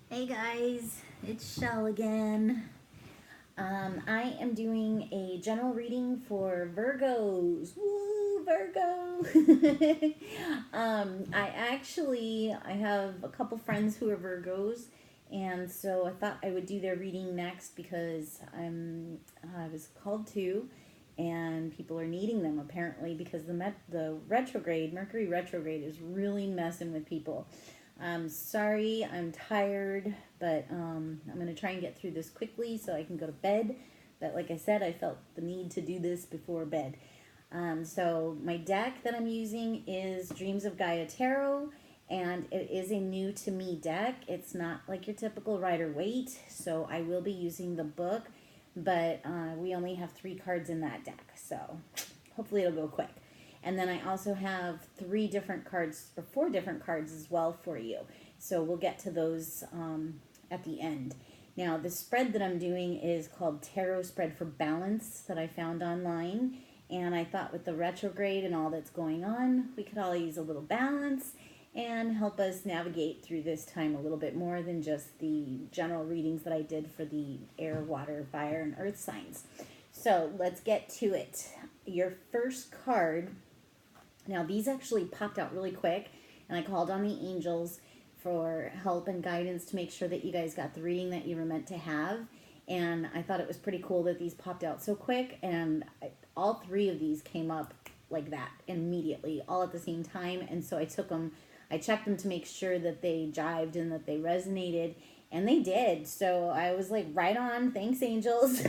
Hey guys, it's Shell again. I am doing a general reading for Virgos. Woo, Virgo! I have a couple friends who are Virgos, and so I thought I would do their reading next because I was called to, and people are needing them apparently because the retrograde, Mercury retrograde, is really messing with people. I'm sorry, I'm tired, but I'm going to try and get through this quickly so I can go to bed. But like I said, I felt the need to do this before bed. So my deck that I'm using is Dreams of Gaia Tarot, and it is a new to me deck. It's not like your typical Rider Waite, so I will be using the book, but we only have 3 cards in that deck, so hopefully it'll go quick. And then I also have 4 different cards as well for you. So we'll get to those at the end. Now, the spread that I'm doing is called Tarot Spread for Balance that I found online. And I thought with the retrograde and all that's going on, we could all use a little balance and help us navigate through this time a little bit more than just the general readings that I did for the air, water, fire, and earth signs. So let's get to it. Your first card. Now, these actually popped out really quick, and I called on the angels for help and guidance to make sure that you guys got the reading that you were meant to have. And I thought it was pretty cool that these popped out so quick, and all 3 of these came up like that immediately, all at the same time. And so I took them, I checked them to make sure that they jived and that they resonated, and they did. So I was like, right on, thanks, angels.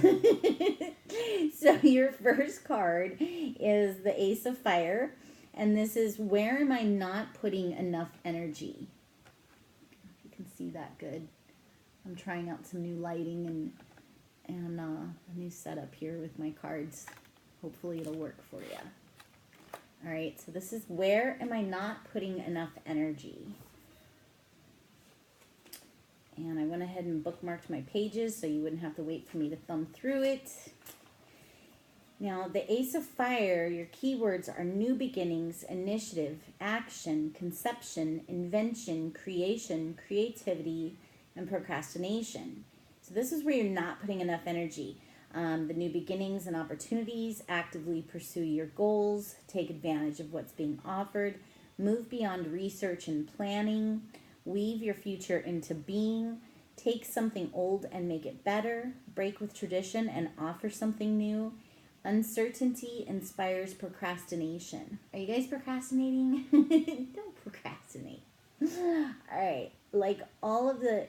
So your first card is the Ace of Fire. And this is, where am I not putting enough energy? If you can see that good. I'm trying out some new lighting and a new setup here with my cards. Hopefully it'll work for you. All right, so this is, where am I not putting enough energy? And I went ahead and bookmarked my pages so you wouldn't have to wait for me to thumb through it. Now, the Ace of Fire, your keywords are new beginnings, initiative, action, conception, invention, creation, creativity, and procrastination. So this is where you're not putting enough energy. The new beginnings and opportunities, actively pursue your goals, take advantage of what's being offered, move beyond research and planning, weave your future into being, take something old and make it better, break with tradition and offer something new. Uncertainty inspires procrastination. Are you guys procrastinating? Don't procrastinate. All right. Like all of the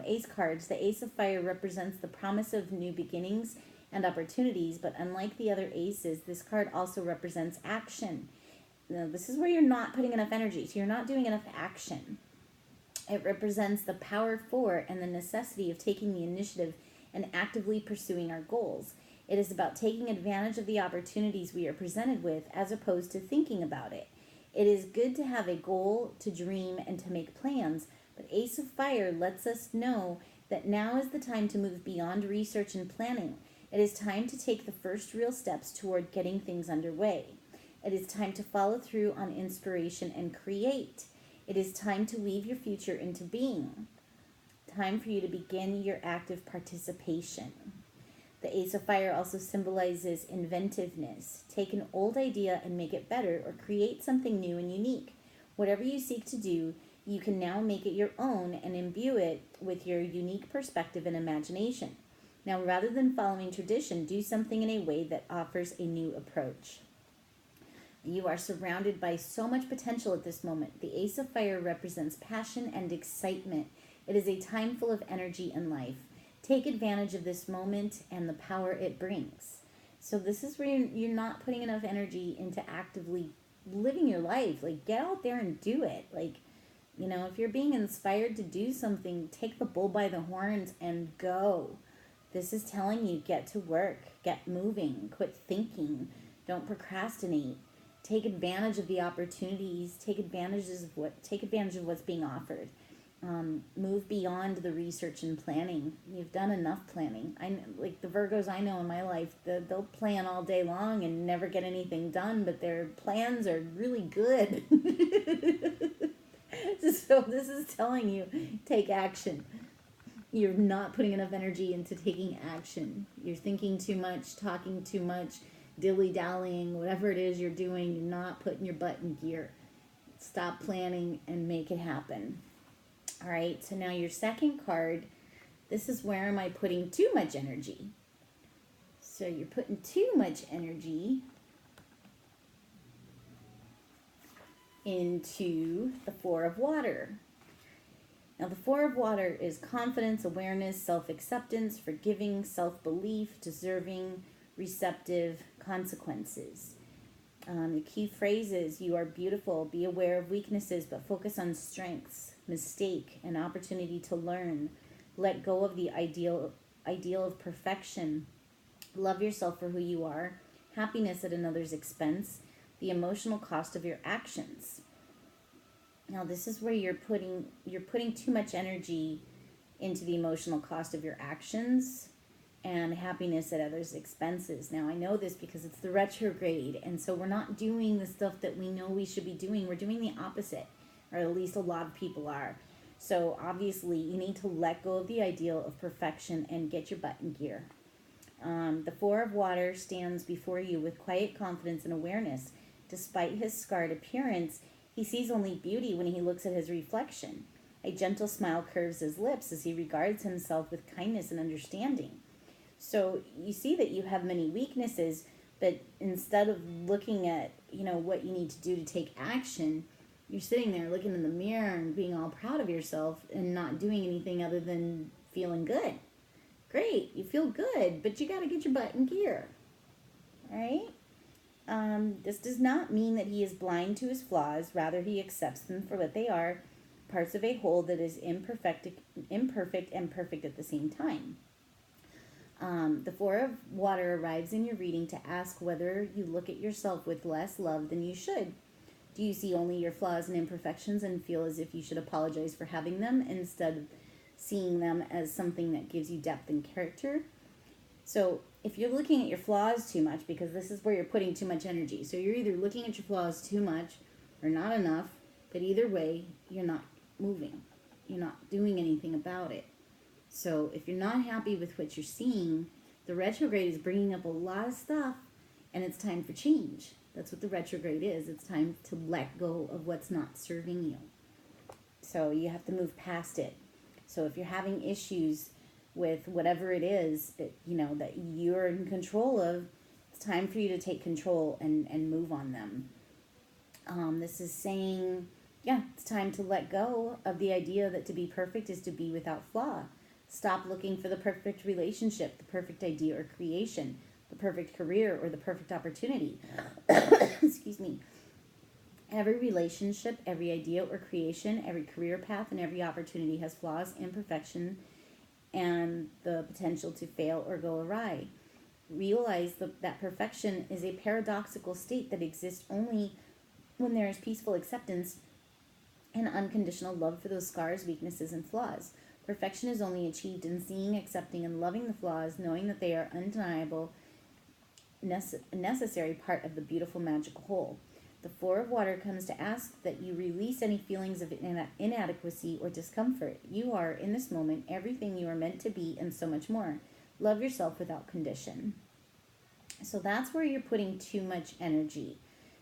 ace cards, the Ace of Fire represents the promise of new beginnings and opportunities, but unlike the other aces, this card also represents action. Now, this is where you're not putting enough energy, so you're not doing enough action. It represents the power for and the necessity of taking the initiative and actively pursuing our goals. It is about taking advantage of the opportunities we are presented with as opposed to thinking about it. It is good to have a goal, to dream, and to make plans, but Ace of Fire lets us know that now is the time to move beyond research and planning. It is time to take the first real steps toward getting things underway. It is time to follow through on inspiration and create. It is time to weave your future into being. Time for you to begin your active participation. The Ace of Fire also symbolizes inventiveness. Take an old idea and make it better, or create something new and unique. Whatever you seek to do, you can now make it your own and imbue it with your unique perspective and imagination. Now, rather than following tradition, do something in a way that offers a new approach. You are surrounded by so much potential at this moment. The Ace of Fire represents passion and excitement. It is a time full of energy and life. Take advantage of this moment and the power it brings. So this is where you're not putting enough energy into actively living your life. Like, get out there and do it. Like, you know, if you're being inspired to do something, take the bull by the horns and go. This is telling you, get to work, get moving, quit thinking, don't procrastinate. Take advantage of the opportunities, take advantage of what's being offered. Move beyond the research and planning. You've done enough planning. Like the Virgos I know in my life, they'll plan all day long and never get anything done, but their plans are really good. So this is telling you, take action. You're not putting enough energy into taking action. You're thinking too much, talking too much, dilly-dallying, whatever it is you're doing, you're not putting your butt in gear. Stop planning and make it happen. All right, so now your second card, this is where am I putting too much energy? So you're putting too much energy into the Four of Water. Now, the Four of Water is confidence, awareness, self-acceptance, forgiving, self-belief, deserving, receptive, consequences. The key phrases: you are beautiful, be aware of weaknesses, but focus on strengths, mistake, an opportunity to learn, let go of the ideal of perfection, love yourself for who you are, happiness at another's expense, the emotional cost of your actions. Now, this is where you're putting too much energy into the emotional cost of your actions and happiness at others' expenses. Now, I know this because it's the retrograde, and so we're not doing the stuff that we know we should be doing. We're doing the opposite, or at least a lot of people are. So obviously, you need to let go of the ideal of perfection and get your butt in gear. The Four of Water stands before you with quiet confidence and awareness. Despite his scarred appearance, he sees only beauty when he looks at his reflection. A gentle smile curves his lips as he regards himself with kindness and understanding. So you see that you have many weaknesses, but instead of looking at, what you need to do to take action, you're sitting there looking in the mirror and being all proud of yourself and not doing anything other than feeling good. Great, you feel good, but you got to get your butt in gear. All right? This does not mean that he is blind to his flaws. Rather, he accepts them for what they are, parts of a whole that is imperfect and perfect at the same time. The Four of Water arrives in your reading to ask whether you look at yourself with less love than you should. Do you see only your flaws and imperfections and feel as if you should apologize for having them instead of seeing them as something that gives you depth and character? So if you're looking at your flaws too much, because this is where you're putting too much energy, so you're either looking at your flaws too much or not enough, but either way, you're not moving. You're not doing anything about it. So if you're not happy with what you're seeing, the retrograde is bringing up a lot of stuff, and it's time for change. That's what the retrograde is. It's time to let go of what's not serving you. So you have to move past it. So if you're having issues with whatever it is that that you're in control of, it's time for you to take control and move on them. This is saying, it's time to let go of the idea that to be perfect is to be without flaw. Stop looking for the perfect relationship, the perfect idea or creation, the perfect career, or the perfect opportunity. Excuse me. Every relationship, every idea or creation, every career path, and every opportunity has flaws, imperfection, and the potential to fail or go awry. Realize that perfection is a paradoxical state that exists only when there is peaceful acceptance and unconditional love for those scars, weaknesses, and flaws. Perfection is only achieved in seeing, accepting, and loving the flaws, knowing that they are undeniable, necessary part of the beautiful magical whole. The Four of Water comes to ask that you release any feelings of inadequacy or discomfort. You are, in this moment, everything you are meant to be and so much more. Love yourself without condition. So that's where you're putting too much energy.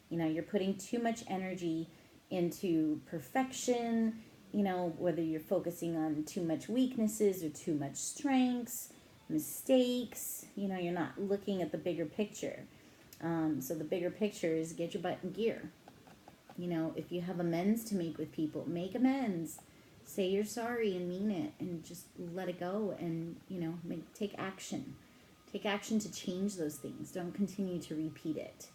You're putting too much energy into perfection, whether you're focusing on too much weaknesses or too much strengths, mistakes, you're not looking at the bigger picture. So the bigger picture is get your butt in gear. If you have amends to make with people, make amends. Say you're sorry and mean it, and just let it go, and take action. Take action to change those things. Don't continue to repeat it.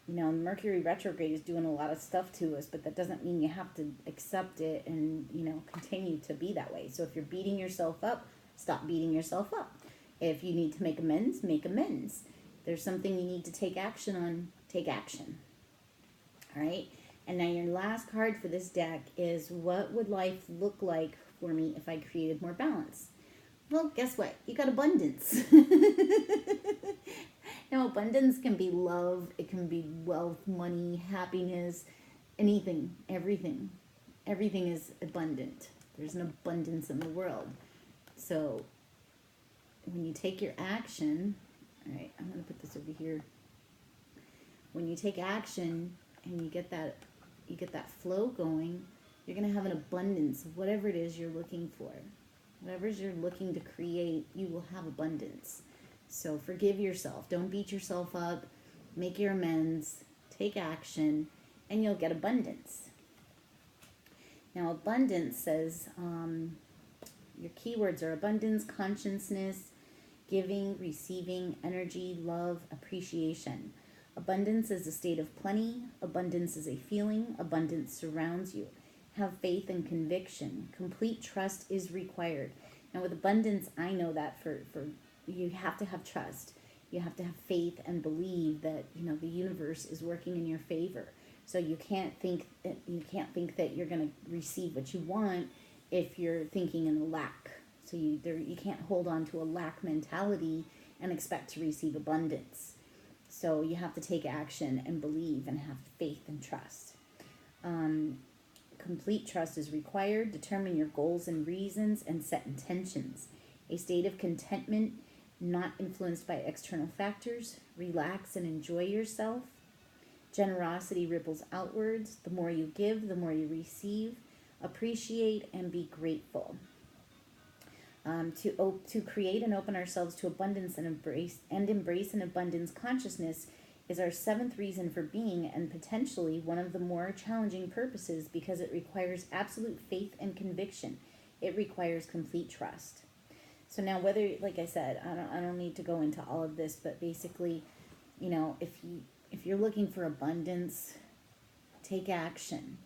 Mercury retrograde is doing a lot of stuff to us, but that doesn't mean you have to accept it and continue to be that way. So if you're beating yourself up, stop beating yourself up. If you need to make amends, make amends. There's something you need to take action on, take action. All right? And now your last card for this deck is, what would life look like for me if I created more balance? Well, guess what? You got abundance. Now, abundance can be love. It can be wealth, money, happiness, anything, everything. Everything is abundant. There's an abundance in the world. So when you take your action, all right, I'm going to put this over here. When you take action and you get that flow going, you're going to have an abundance of whatever it is you're looking for. Whatever you're looking to create, you will have abundance. So forgive yourself. Don't beat yourself up. Make your amends. Take action, and you'll get abundance. Now, abundance says your keywords are abundance, consciousness, giving, receiving, energy, love, appreciation. Abundance is a state of plenty. Abundance is a feeling. Abundance surrounds you. Have faith and conviction. Complete trust is required. Now, with abundance, I know that for you have to have trust. You have to have faith and believe that, you know, the universe is working in your favor. So you can't think that you're going to receive what you want if you're thinking in lack. So you can't hold on to a lack mentality and expect to receive abundance. So you have to take action and believe and have faith and trust. Complete trust is required. Determine your goals and reasons and set intentions. A state of contentment, not influenced by external factors. Relax and enjoy yourself. Generosity ripples outwards. The more you give, the more you receive. Appreciate and be grateful. To create and open ourselves to abundance and embrace an abundance consciousness is our seventh reason for being, and potentially one of the more challenging purposes, because it requires absolute faith and conviction. It requires complete trust. So now, whether, like I said, I don't need to go into all of this, but basically, you know, if you're looking for abundance, take action.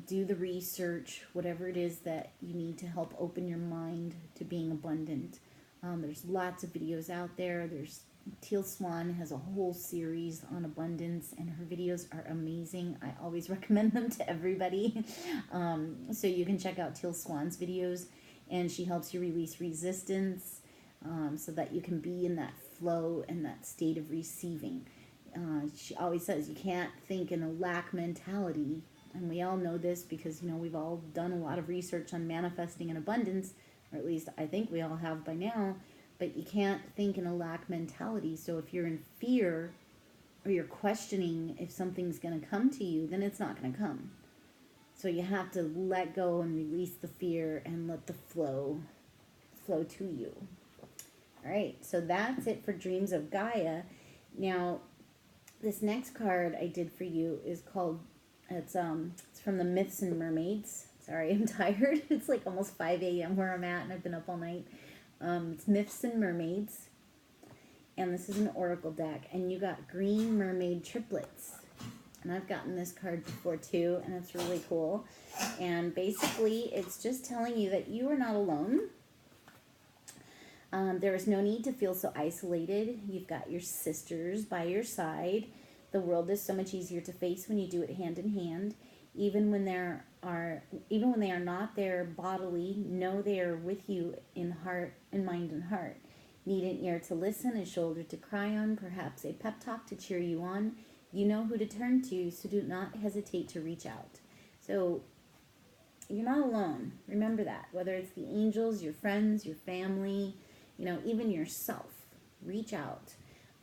Do the research, whatever it is that you need to help open your mind to being abundant. There's lots of videos out there. Teal Swan has a whole series on abundance, and her videos are amazing. I always recommend them to everybody. So you can check out Teal Swan's videos, and she helps you release resistance so that you can be in that flow and that state of receiving. She always says you can't think in a lack mentality. And we all know this because, you know, we've all done a lot of research on manifesting an abundance, or at least I think we all have by now, but you can't think in a lack mentality. So if you're in fear or you're questioning if something's going to come to you, then it's not going to come. So you have to let go and release the fear and let the flow to you. All right, so that's it for Dreams of Gaia. Now, this next card I did for you is called, it's from the Myths and Mermaids. Sorry, I'm tired. It's like almost 5 a.m. where I'm at, and I've been up all night. It's Myths and Mermaids, and this is an oracle deck, and you got green mermaid triplets. And I've gotten this card before too, and it's really cool. And basically, it's just telling you that you are not alone. There is no need to feel so isolated. You've got your sisters by your side. The world is so much easier to face when you do it hand in hand. Even when they are not there bodily, know they are with you in heart, in mind and heart. Need an ear to listen, a shoulder to cry on, perhaps a pep talk to cheer you on. You know who to turn to, so do not hesitate to reach out. So you're not alone. Remember that. Whether it's the angels, your friends, your family, you know, even yourself, reach out.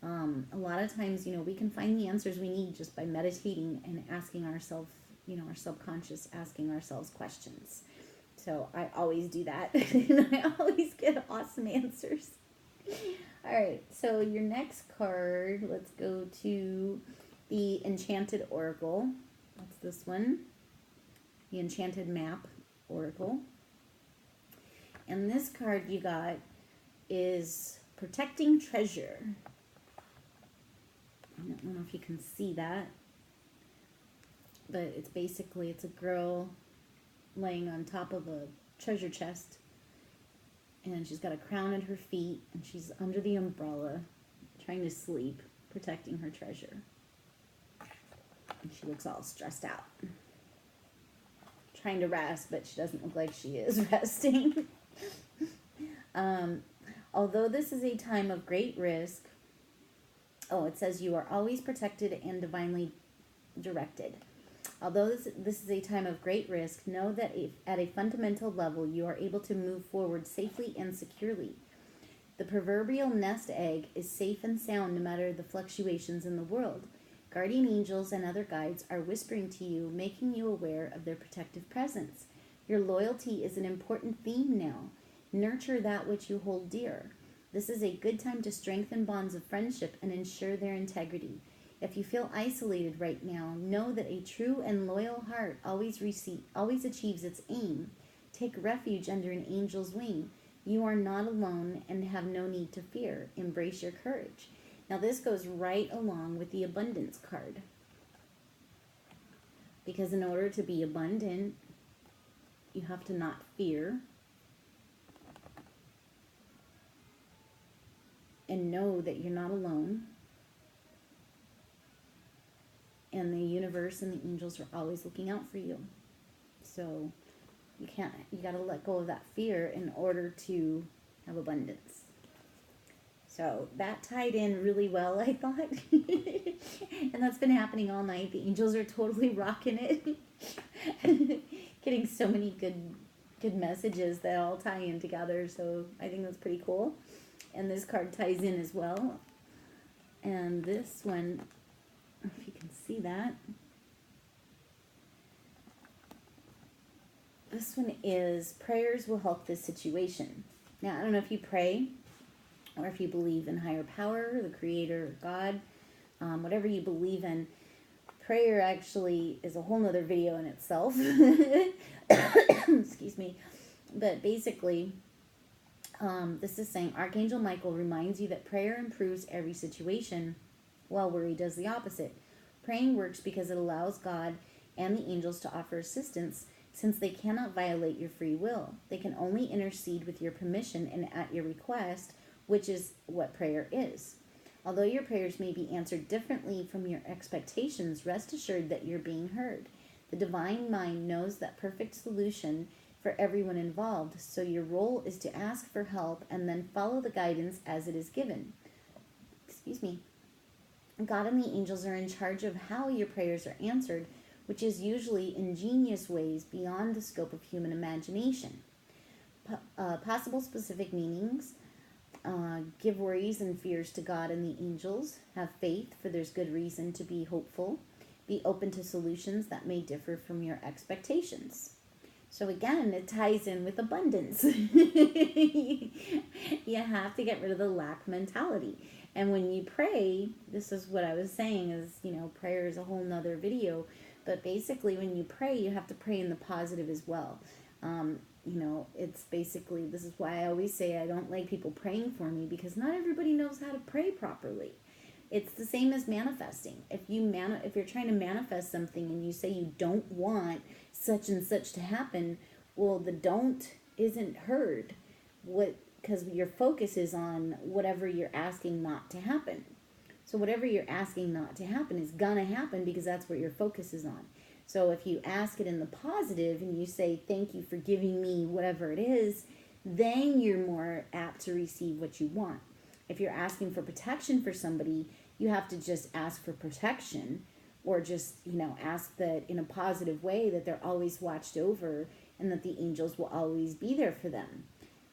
A lot of times, you know, we can find the answers we need just by meditating and asking ourselves, you know, our subconscious, asking ourselves questions. So I always do that, and I always get awesome answers. All right, so your next card, let's go to the Enchanted Oracle. That's this one, the Enchanted Map Oracle. And this card you got is Protecting Treasure. I don't know if you can see that, but it's basically, it's a girl laying on top of a treasure chest, and she's got a crown at her feet, and she's under the umbrella, trying to sleep, protecting her treasure. And she looks all stressed out, trying to rest, but she doesn't look like she is resting. Although this is a time of great risk, it says you are always protected and divinely directed. Although this is a time of great risk, know that at a fundamental level you are able to move forward safely and securely. The proverbial nest egg is safe and sound no matter the fluctuations in the world. Guardian angels and other guides are whispering to you, making you aware of their protective presence. Your loyalty is an important theme now. Nurture that which you hold dear. This is a good time to strengthen bonds of friendship and ensure their integrity. If you feel isolated right now, know that a true and loyal heart always achieves its aim. Take refuge under an angel's wing. You are not alone and have no need to fear. Embrace your courage. Now this goes right along with the abundance card. Because in order to be abundant, you have to not fear. And know that you're not alone. And the universe and the angels are always looking out for you. So you got to let go of that fear in order to have abundance. So that tied in really well, I thought. And that's been happening all night. The angels are totally rocking it. Getting so many good messages that all tie in together. So I think that's pretty cool. And this card ties in as well. And this one, if you can see that. This one is prayers will help this situation. Now, I don't know if you pray or if you believe in higher power, the creator, God, whatever you believe in. Prayer actually is a whole nother video in itself. Excuse me. But basically, this is saying Archangel Michael reminds you that prayer improves every situation, while worry does the opposite. Praying works because it allows God and the angels to offer assistance, since they cannot violate your free will. They can only intercede with your permission and at your request, which is what prayer is. Although your prayers may be answered differently from your expectations, rest assured that you're being heard. The divine mind knows that perfect solution for everyone involved, so your role is to ask for help and then follow the guidance as it is given. Excuse me. God and the angels are in charge of how your prayers are answered, which is usually ingenious ways beyond the scope of human imagination. Possible specific meanings: give worries and fears to God and the angels. Have faith, for there's good reason to be hopeful. Be open to solutions that may differ from your expectations. So again, it ties in with abundance. You have to get rid of the lack mentality. And when you pray, this is what I was saying is, prayer is a whole nother video. But basically, when you pray, you have to pray in the positive as well. It's basically, this is why I always say I don't like people praying for me, because not everybody knows how to pray properly. It's the same as manifesting. If you're trying to manifest something and you say you don't want such and such to happen, well, the don't isn't heard. Because your focus is on whatever you're asking not to happen. So whatever you're asking not to happen is gonna happen, because that's what your focus is on. So if you ask it in the positive and you say, thank you for giving me whatever it is, then you're more apt to receive what you want. If you're asking for protection for somebody, you have to just ask for protection, or just, ask that in a positive way, that they're always watched over and that the angels will always be there for them.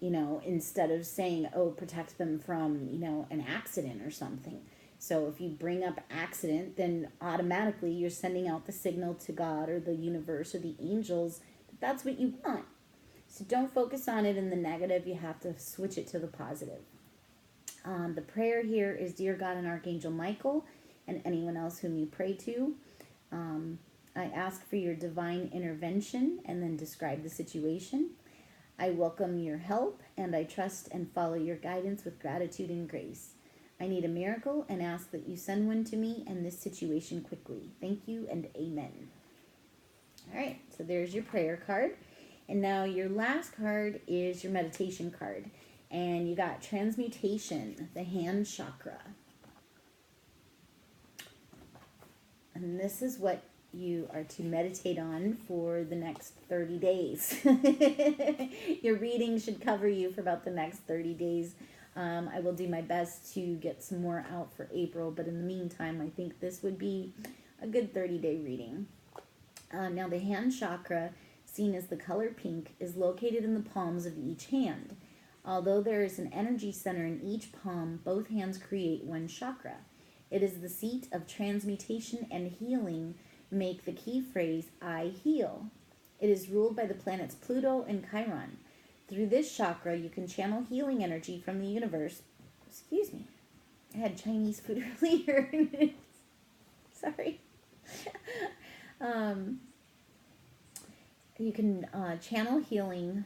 Instead of saying, oh, protect them from, an accident or something. So if you bring up accident, then automatically you're sending out the signal to God or the universe or the angels that that's what you want. So don't focus on it in the negative. You have to switch it to the positive. The prayer here is, Dear God and Archangel Michael and anyone else whom you pray to, I ask for your divine intervention, and then describe the situation. I welcome your help, and I trust and follow your guidance with gratitude and grace. I need a miracle and ask that you send one to me and this situation quickly. Thank you and amen. All right, so there's your prayer card. And now your last card is your meditation card. And you got transmutation, the hand chakra. And this is what you are to meditate on for the next 30 days. Your reading should cover you for about the next 30 days. I will do my best to get some more out for April, but in the meantime, I think this would be a good 30-day reading. Now, the hand chakra, seen as the color pink, is located in the palms of each hand. Although there is an energy center in each palm, both hands create one chakra. It is the seat of transmutation and healing, make the key phrase, I heal. It is ruled by the planets Pluto and Chiron. Through this chakra, you can channel healing energy from the universe. Excuse me. I had Chinese food earlier. Sorry. You can channel healing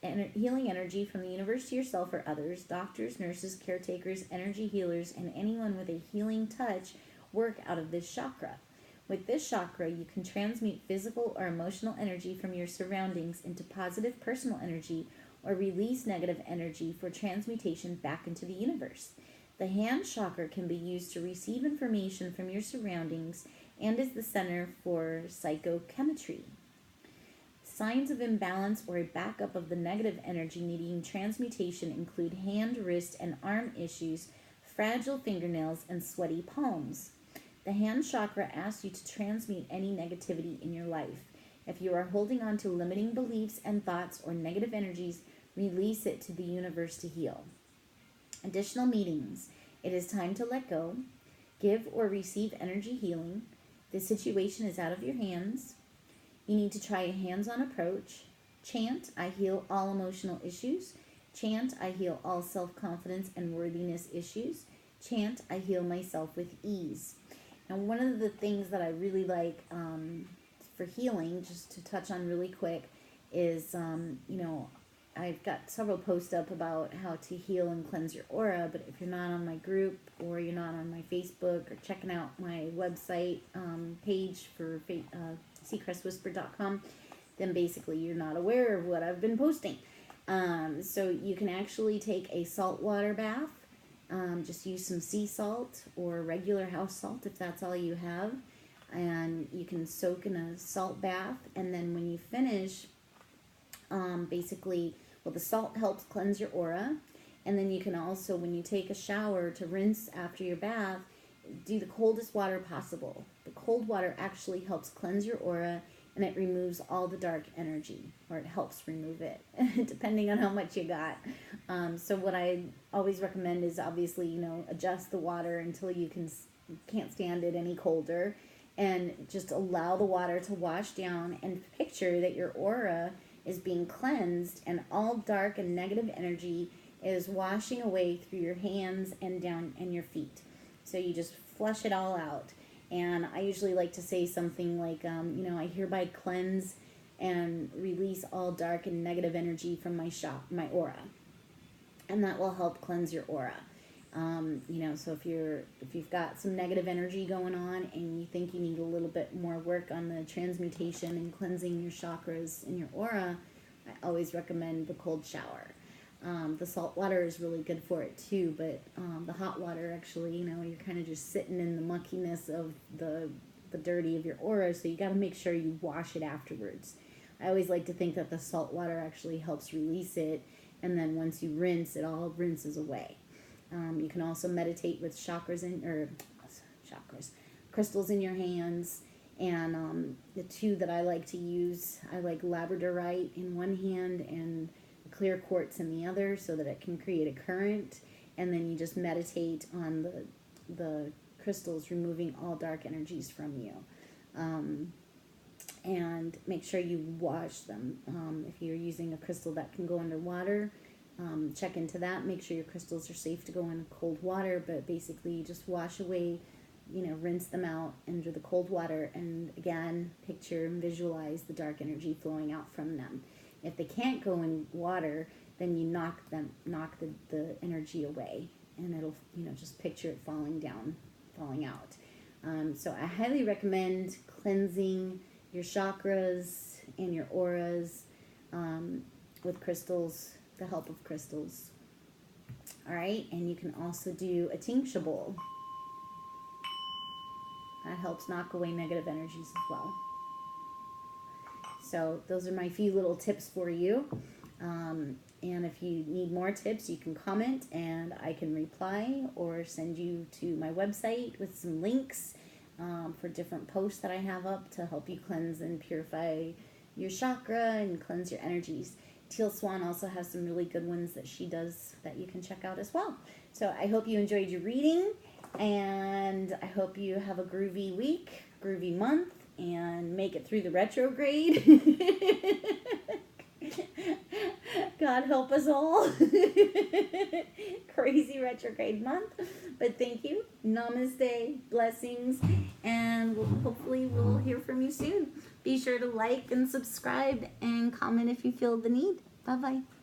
energy from the universe to yourself or others. Doctors, nurses, caretakers, energy healers, and anyone with a healing touch work out of this chakra. With this chakra, you can transmute physical or emotional energy from your surroundings into positive personal energy or release negative energy for transmutation back into the universe. The hand chakra can be used to receive information from your surroundings and is the center for psychochemistry. Signs of imbalance or a backup of the negative energy needing transmutation include hand, wrist, and arm issues, fragile fingernails, and sweaty palms. The hand chakra asks you to transmute any negativity in your life. If you are holding on to limiting beliefs and thoughts or negative energies, release it to the universe to heal. Additional meetings. It is time to let go. Give or receive energy healing. The situation is out of your hands. You need to try a hands-on approach. Chant, I heal all emotional issues. Chant, I heal all self-confidence and worthiness issues. Chant, I heal myself with ease. Now, one of the things that I really like for healing, just to touch on really quick, is, I've got several posts up about how to heal and cleanse your aura, but if you're not on my group or you're not on my Facebook or checking out my website page for seacrestwhisper.com, then basically you're not aware of what I've been posting. So you can actually take a saltwater bath. Just use some sea salt or regular house salt if that's all you have. And you can soak in a salt bath. And then when you finish, the salt helps cleanse your aura. And then you can also, when you take a shower to rinse after your bath, do the coldest water possible. The cold water actually helps cleanse your aura, and it removes all the dark energy, or it helps remove it, depending on how much you got. So what I always recommend is obviously, adjust the water until you can't stand it any colder, and just allow the water to wash down, and picture that your aura is being cleansed, and all dark and negative energy is washing away through your hands and down and your feet. So you just flush it all out. And I usually like to say something like, I hereby cleanse and release all dark and negative energy from my aura. And that will help cleanse your aura. So if you've got some negative energy going on and you think you need a little bit more work on the transmutation and cleansing your chakras in your aura, I always recommend the cold shower. The salt water is really good for it too, but the hot water actually, you're kind of just sitting in the muckiness of the dirty of your aura, so you got to make sure you wash it afterwards. I always like to think that the salt water actually helps release it, and then once you rinse, it all rinses away. You can also meditate with crystals in your hands, and the two that I like to use, I like labradorite in one hand and clear quartz in the other, so that it can create a current, and then you just meditate on the crystals, removing all dark energies from you, and make sure you wash them. If you're using a crystal that can go underwater, check into that. Make sure your crystals are safe to go in cold water, but basically you just wash away, rinse them out under the cold water, and again, picture and visualize the dark energy flowing out from them. If they can't go in water, then you knock the energy away, and it'll, just picture it falling out. So I highly recommend cleansing your chakras and your auras with crystals, the help of crystals. All right, and you can also do a tincture bowl. That helps knock away negative energies as well. So those are my few little tips for you. And if you need more tips, you can comment and I can reply or send you to my website with some links. for different posts that I have up to help you cleanse and purify your chakra and cleanse your energies. Teal Swan also has some really good ones that she does that you can check out as well. So I hope you enjoyed your reading, and I hope you have a groovy week, groovy month, and make it through the retrograde. God help us all. Crazy retrograde month. But thank you. Namaste. Blessings. And hopefully we'll hear from you soon. Be sure to like and subscribe and comment if you feel the need. Bye-bye.